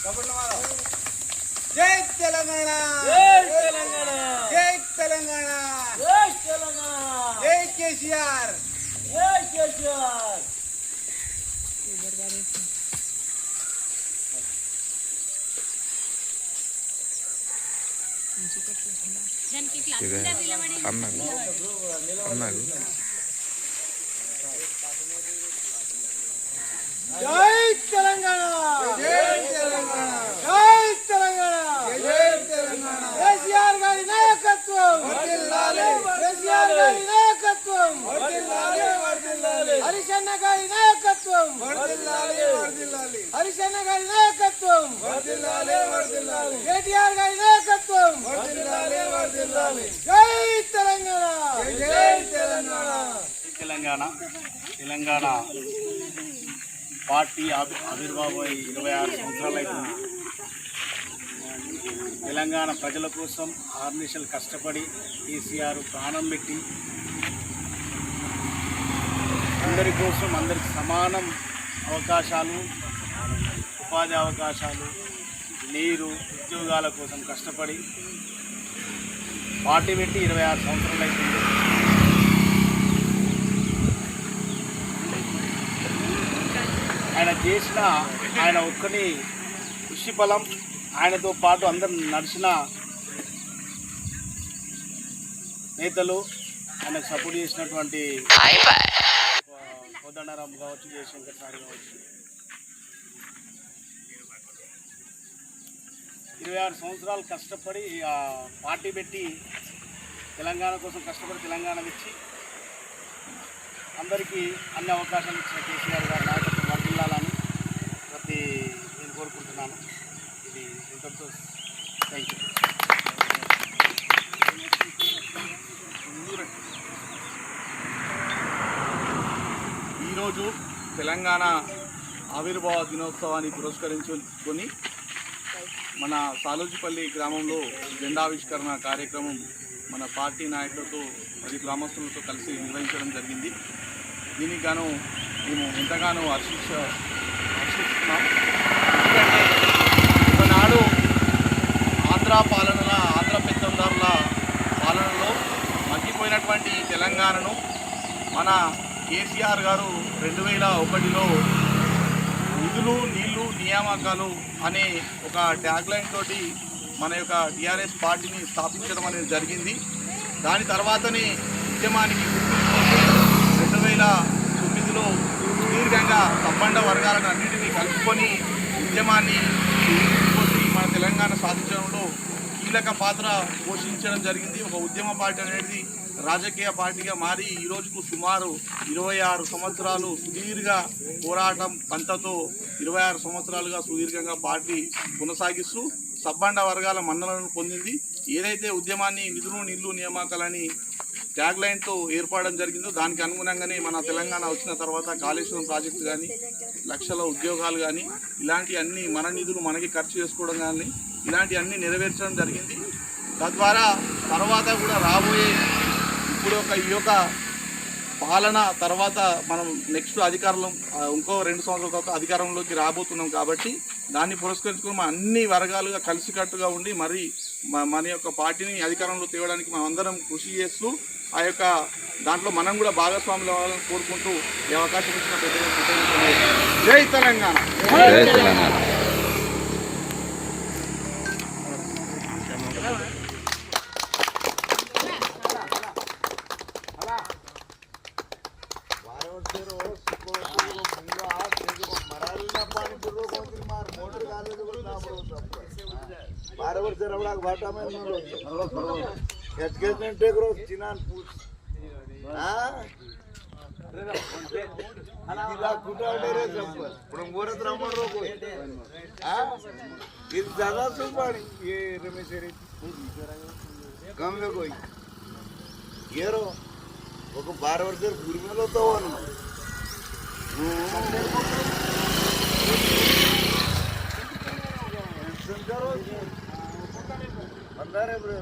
జై తెలంగాణ, జై తెలంగాణ, జై కేసీఆర్. అన్నారు జై తెలంగాణ, జై తెలంగాణ, జై తెలంగాణ, జై తెలంగాణ. కేసీఆర్ గారి నాయకత్వం వర్ధిల్లాలి, కేసీఆర్ గారి నాయకత్వం వర్ధిల్లాలి, వర్ధిల్లాలి. హరిశన్న గారి నాయకత్వం వర్ధిల్లాలి, వర్ధిల్లాలి. హరిశన్న గారి నాయకత్వం వర్ధిల్లాలి, వర్ధిల్లాలి. కేటీఆర్ గారి నాయకత్వం వర్ధిల్లాలి, వర్ధిల్లాలి. జై తెలంగాణ, జై తెలంగాణ. తెలంగాణ పార్టీ ఆవిర్భావం 26 సంవత్సరాలు అవుతుంది. తెలంగాణ ప్రజల కోసం ఆర్నిషలు కష్టపడి కేసీఆర్ ప్రాణం పెట్టి అందరి కోసం అందరికి సమానం అవకాశాలు, ఉపాధి అవకాశాలు, నీరు, ఉద్యోగాల కోసం కష్టపడి పార్టీ పెట్టి 26 సంవత్సరాలు అవుతుంది. ఆయన చేసిన ఆయన ఒక్కని కృషి ఫలం, ఆయనతో పాటు అందరు నడిచిన నేతలు, ఆయనకు సపోర్ట్ చేసినటువంటి కోదండరాం కావచ్చు, జయశంకర్ సార్ కావచ్చు, 26 సంవత్సరాలు కష్టపడి పార్టీ పెట్టి తెలంగాణ కోసం కష్టపడి తెలంగాణ ఇచ్చి అందరికీ అన్ని అవకాశాలు ఇచ్చిన కేసీఆర్ గారి నాయకత్వం వర్ధిల్లాలని నేను కోరుకుంటున్నాను. ఇది ఇంతటితో థ్యాంక్ యూ. ఈరోజు తెలంగాణ ఆవిర్భావ దినోత్సవాన్ని పురస్కరించుకొని మన సాలూజిపల్లి గ్రామంలో జెండావిష్కరణ కార్యక్రమం మన పార్టీ నాయకులతో మరియు గ్రామస్తులతో కలిసి నిర్వహించడం జరిగింది. దీనికి గాను మేము ఎంతగానో హర్షిస్తున్నాం. ఎందుకంటే ఒకనాడు ఆంధ్ర పెత్తందారుల పాలనలో మగ్గిపోయినటువంటి ఈ తెలంగాణను మన కేసీఆర్ గారు 2001లో నిధులు, నీళ్లు, నియామకాలు అనే ఒక ట్యాగ్లైన్ తోటి మన యొక్క టీఆర్ఎస్ పార్టీని స్థాపించడం అనేది జరిగింది. దాని తర్వాతనే ఉద్యమానికి 2009లో సుదీర్ఘంగా సబ్బండ వర్గాలను అన్నింటినీ కలుపుకొని ఉద్యమాన్ని మన తెలంగాణ సాధించడంలో కీలక పాత్ర పోషించడం జరిగింది. ఒక ఉద్యమ పార్టీ అనేది రాజకీయ పార్టీగా మారి ఈ రోజుకు సుమారు 26 సంవత్సరాలు సుదీర్ఘ పోరాటం పంతతో 26 సంవత్సరాలుగా సుదీర్ఘంగా పార్టీ కొనసాగిస్తూ సబ్బండ వర్గాల మన్ననలను పొందింది. ఏదైతే ఉద్యమాన్ని నిధులు, నీళ్లు, నియామకాలని ట్యాగ్లైన్తో ఏర్పడడం జరిగిందో దానికి అనుగుణంగానే మన తెలంగాణ వచ్చిన తర్వాత కాళేశ్వరం ప్రాజెక్టు కానీ, లక్షల ఉద్యోగాలు కానీ, ఇలాంటి అన్ని మన నిధులు మనకి ఖర్చు చేసుకోవడం కానీ ఇలాంటి అన్ని నెరవేర్చడం జరిగింది. తద్వారా తర్వాత కూడా రాబోయే ఇప్పుడు ఈ యొక్క పాలన తర్వాత మనం నెక్స్ట్ అధికారంలో ఇంకో 2 సంవత్సరాల అధికారంలోకి రాబోతున్నాం కాబట్టి దాన్ని పురస్కరించుకుని మన అన్ని వర్గాలుగా కలిసికట్టుగా ఉండి మరి మన యొక్క పార్టీని అధికారంలో తేవడానికి మనం అందరం కృషి చేస్తూ ఆ యొక్క దాంట్లో మనం కూడా భాగస్వాములు అవ్వాలని కోరుకుంటూ ఈ అవకాశం ఇచ్చిన పెద్దలు జై తెలంగాణ. बराबर से रबड़ा घाटा में खेच टेक रो चिनान पूछ हां इला कुटा डेरे संपर पण मोरत रामण रो कोई हां इस ज्यादा से पानी ये रमेश रे कम में कोई ये रो ఒక 12 వర్షాలు గురిమేలో తోవను సంకరో अंदर है ब्रो